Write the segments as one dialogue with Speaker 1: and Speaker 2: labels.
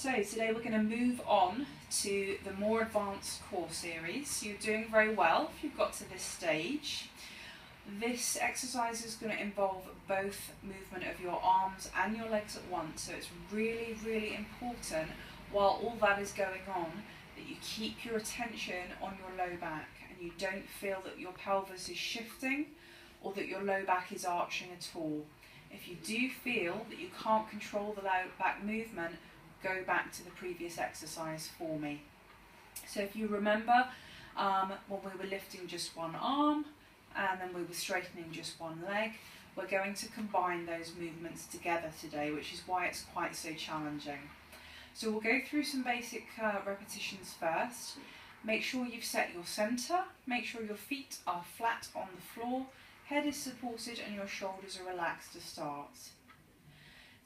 Speaker 1: So today we're going to move on to the more advanced core series. You're doing very well if you've got to this stage. This exercise is going to involve both movement of your arms and your legs at once, so it's really, really important while all that is going on that you keep your attention on your low back and you don't feel that your pelvis is shifting or that your low back is arching at all. If you do feel that you can't control the low back movement, go back to the previous exercise for me. So if you remember when we were lifting just one arm and then we were straightening just one leg, we're going to combine those movements together today, which is why it's quite so challenging. So we'll go through some basic repetitions first. Make sure you've set your centre, make sure your feet are flat on the floor, head is supported and your shoulders are relaxed to start.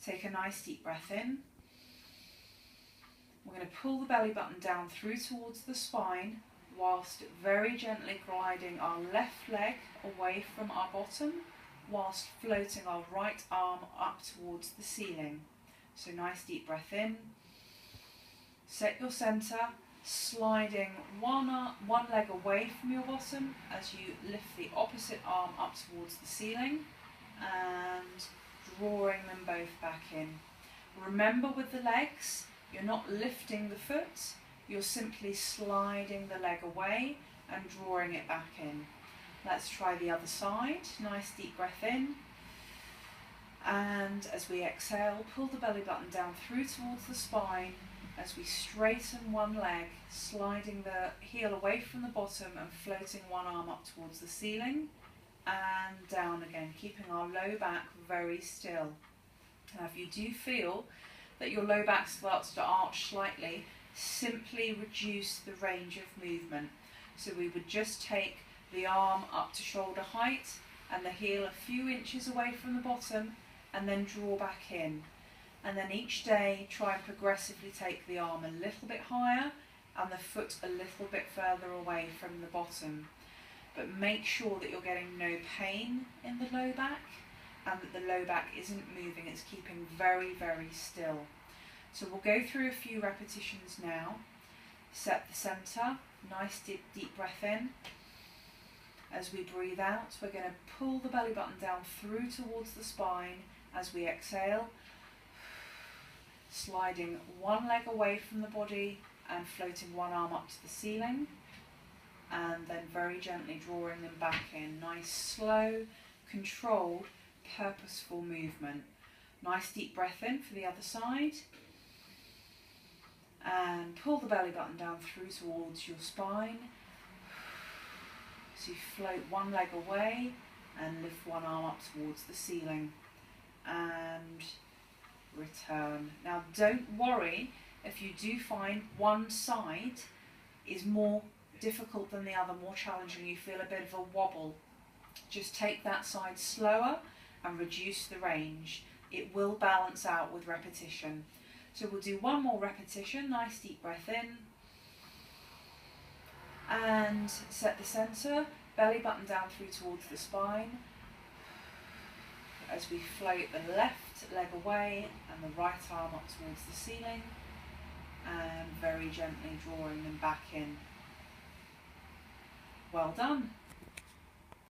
Speaker 1: Take a nice deep breath in. We're going to pull the belly button down through towards the spine whilst very gently gliding our left leg away from our bottom whilst floating our right arm up towards the ceiling. So nice deep breath in. Set your centre, sliding one leg away from your bottom as you lift the opposite arm up towards the ceiling and drawing them both back in. Remember with the legs, you're not lifting the foot, you're simply sliding the leg away and drawing it back in. Let's try the other side. Nice deep breath in. And as we exhale, pull the belly button down through towards the spine as we straighten one leg, sliding the heel away from the bottom and floating one arm up towards the ceiling and down again, keeping our low back very still. Now if you do feel that your low back starts to arch slightly, simply reduce the range of movement. So we would just take the arm up to shoulder height and the heel a few inches away from the bottom and then draw back in. And then each day try and progressively take the arm a little bit higher and the foot a little bit further away from the bottom. But make sure that you're getting no pain in the low back and that the low back isn't moving, it's keeping very, very still. So we'll go through a few repetitions now. Set the centre, nice deep breath in. As we breathe out, we're going to pull the belly button down through towards the spine as we exhale, sliding one leg away from the body and floating one arm up to the ceiling, and then very gently drawing them back in. Nice, slow, controlled, purposeful movement. Nice deep breath in for the other side. And pull the belly button down through towards your spine. So you float one leg away and lift one arm up towards the ceiling. And return. Now don't worry if you do find one side is more difficult than the other, more challenging, you feel a bit of a wobble. Just take that side slower and reduce the range. It will balance out with repetition. So we'll do one more repetition. Nice deep breath in. And set the centre, belly button down through towards the spine. As we float the left leg away and the right arm up towards the ceiling. And very gently drawing them back in. Well done.